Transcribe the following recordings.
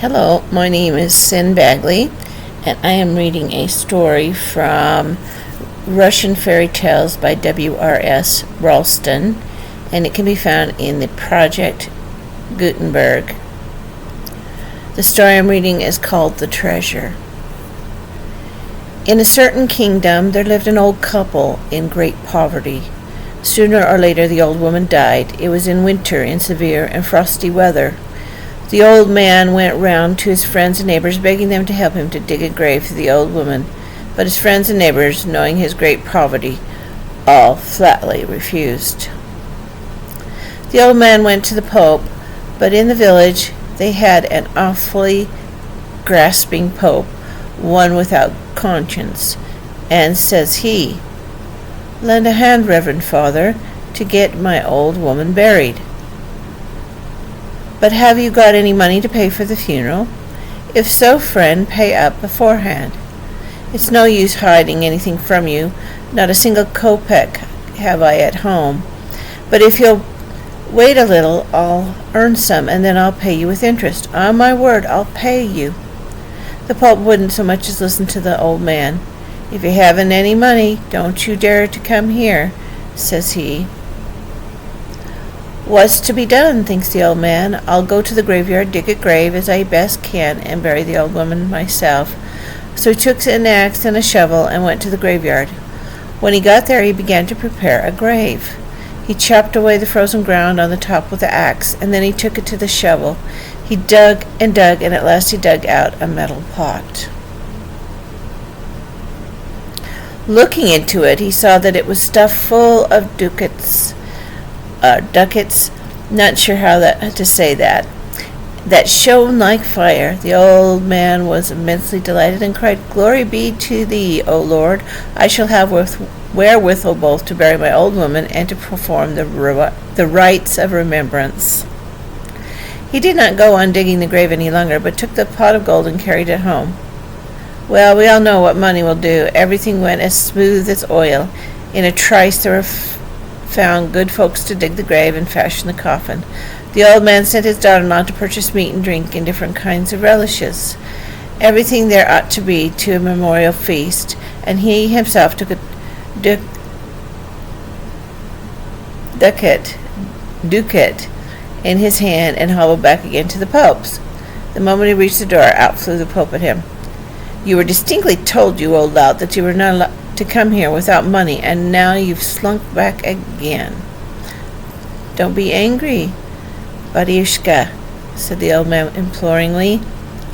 Hello, my name is Sin Bagley, and I am reading a story from Russian Fairy Tales by W.R.S. Ralston, and it can be found in the Project Gutenberg. The story I'm reading is called The Treasure. In a certain kingdom, there lived an old couple in great poverty. Sooner or later, the old woman died. It was in winter, in severe and frosty weather. The old man went round to his friends and neighbors, begging them to help him to dig a grave for the old woman. But his friends and neighbors, knowing his great poverty, all flatly refused. The old man went to the Pope, but in the village they had an awfully grasping Pope, one without conscience. And says he, "Lend a hand, Reverend Father, to get my old woman buried." "But have you got any money to pay for the funeral? If so, friend, pay up beforehand. It's no use hiding anything from you. Not a single kopeck have I at home. But if you'll wait a little, I'll earn some, and then I'll pay you with interest. On my word, I'll pay you." The Pope wouldn't so much as listen to the old man. "If you haven't any money, don't you dare to come here," says he. "What's to be done?" thinks the old man. "I'll go to the graveyard, dig a grave as I best can, and bury the old woman myself." So he took an axe and a shovel and went to the graveyard. When he got there, he began to prepare a grave. He chopped away the frozen ground on the top with the axe, and then he took it to the shovel. He dug, and at last he dug out a metal pot. Looking into it, he saw that it was stuffed full of ducats, not sure how to say that shone like fire. The old man was immensely delighted and cried, "Glory be to thee, O Lord! I shall have wherewithal both to bury my old woman and to perform the rites of remembrance." He did not go on digging the grave any longer, but took the pot of gold and carried it home. Well, we all know what money will do. Everything went as smooth as oil. In a trice there were found good folks to dig the grave and fashion the coffin. The old man sent his daughter-in-law to purchase meat and drink and different kinds of relishes. Everything there ought to be to a memorial feast, and he himself took a ducat in his hand and hobbled back again to the Pope's. The moment he reached the door, out flew the Pope at him. "You were distinctly told, you old lout, that you were not allowed to come here without money, and now you've slunk back again." "Don't be angry, Batiushka," said the old man imploringly.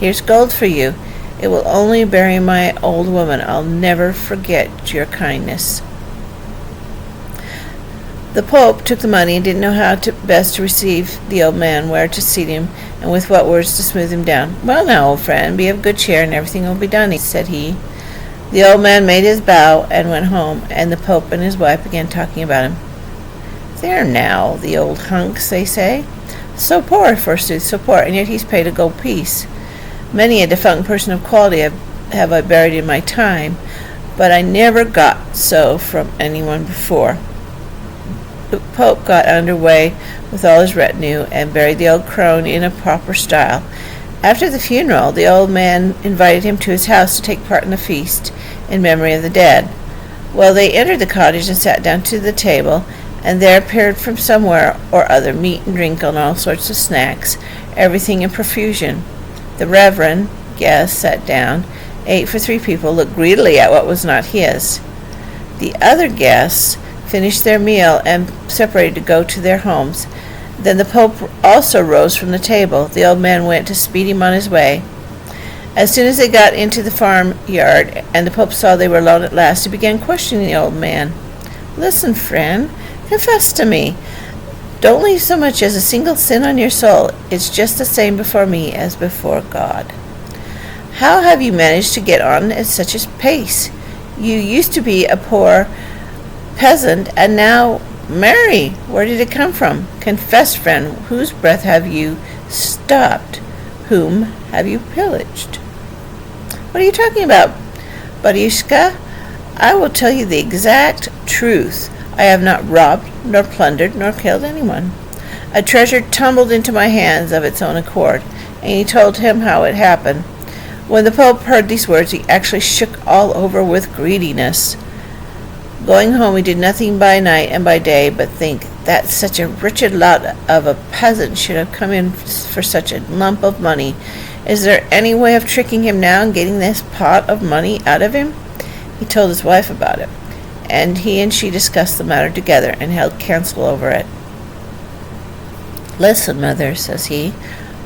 "Here's gold for you. It will only bury my old woman. I'll never forget your kindness." The Pope took the money and didn't know how best to receive the old man, where to seat him, and with what words to smooth him down. "Well now, old friend, be of good cheer, and everything will be done," said he. The old man made his bow and went home, and the Pope and his wife began talking about him. "There now, the old hunks," they say. "So poor, forsooth, so poor, and yet he's paid a gold piece. Many a defunct person of quality have I buried in my time, but I never got so from anyone before." The Pope got under way with all his retinue and buried the old crone in a proper style. After the funeral, the old man invited him to his house to take part in the feast in memory of the dead. Well, they entered the cottage and sat down to the table, and there appeared from somewhere or other meat and drink and all sorts of snacks, everything in profusion. The reverend guest sat down, ate for 3 people, looked greedily at what was not his. The other guests finished their meal and separated to go to their homes. Then the Pope also rose from the table. The old man went to speed him on his way. As soon as they got into the farmyard and the Pope saw they were alone at last, he began questioning the old man. "Listen, friend, confess to me. Don't leave so much as a single sin on your soul. It's just the same before me as before God. How have you managed to get on at such a pace? You used to be a poor peasant, and now, Mary, where did it come from? Confess, friend, whose breath have you stopped? Whom have you pillaged?" "What are you talking about, Batiushka? I will tell you the exact truth. I have not robbed, nor plundered, nor killed anyone. A treasure tumbled into my hands of its own accord. and he told him how it happened. When the Pope heard these words, he actually shook all over with greediness. Going home, he did nothing by night and by day but think that such a wretched lot of a peasant should have come in for such a lump of money. Is there any way of tricking him now and getting this pot of money out of him? He told his wife about it, and he and she discussed the matter together and held counsel over it. "Listen, Mother," says he,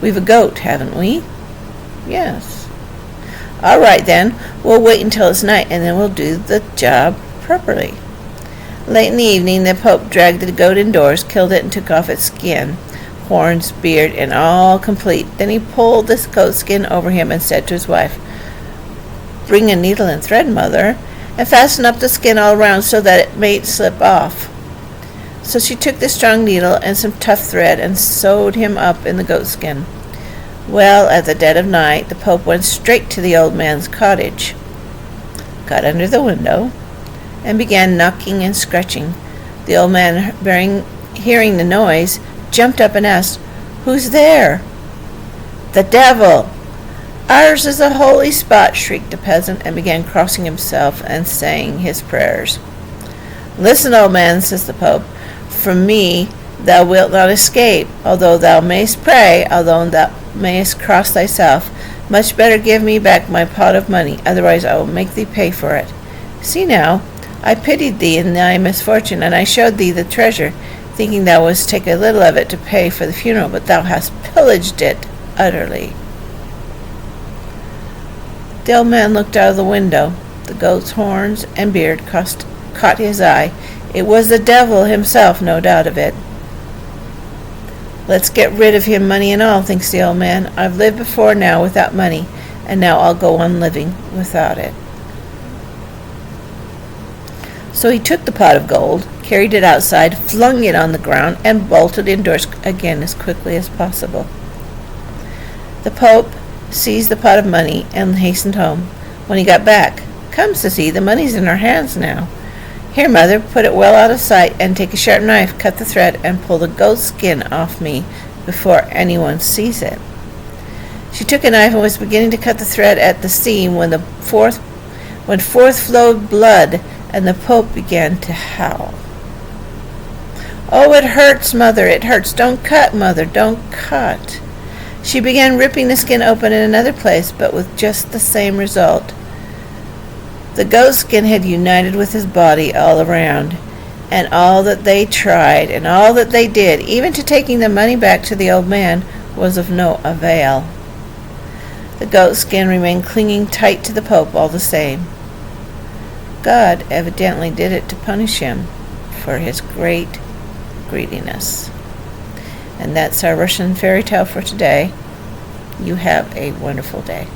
"we've a goat, haven't we?" "Yes." "All right, then. We'll wait until it's night, and then we'll do the job properly." Late in the evening, the Pope dragged the goat indoors, killed it, and took off its skin, horns, beard, and all complete. Then he pulled this goat skin over him and said to his wife, "Bring a needle and thread, Mother, and fasten up the skin all around so that it may slip off." So she took the strong needle and some tough thread and sewed him up in the goat skin. Well, at the dead of night, the Pope went straight to the old man's cottage, got under the window, and began knocking and scratching. The old man, hearing the noise, jumped up and asked, "Who's there?" "The devil! Ours is a holy spot," shrieked the peasant, and began crossing himself and saying his prayers. "Listen, old man," says the Pope, "from me thou wilt not escape, although thou mayst pray, although thou mayst cross thyself. Much better give me back my pot of money, otherwise I will make thee pay for it. See now, I pitied thee in thy misfortune, and I showed thee the treasure, thinking thou wouldst take a little of it to pay for the funeral, but thou hast pillaged it utterly." The old man looked out of the window. The goat's horns and beard caught his eye. It was the devil himself, no doubt of it. "Let's get rid of him, money and all," thinks the old man. "I've lived before now without money, and now I'll go on living without it." So he took the pot of gold, carried it outside, flung it on the ground, and bolted indoors again as quickly as possible. The Pope seized the pot of money and hastened home. When he got back, "Come," says he, "the money's in our hands now. Here, Mother, put it well out of sight, and take a sharp knife, cut the thread, and pull the goat's skin off me before anyone sees it." She took a knife and was beginning to cut the thread at the seam when forth flowed blood, and the Pope began to howl. "Oh, it hurts, Mother, it hurts. Don't cut, Mother, don't cut." She began ripping the skin open in another place, but with just the same result. The goat skin had united with his body all around, and all that they tried, and all that they did, even to taking the money back to the old man, was of no avail. The goat skin remained clinging tight to the Pope all the same. God evidently did it to punish him for his great greediness. And that's our Russian fairy tale for today. You have a wonderful day.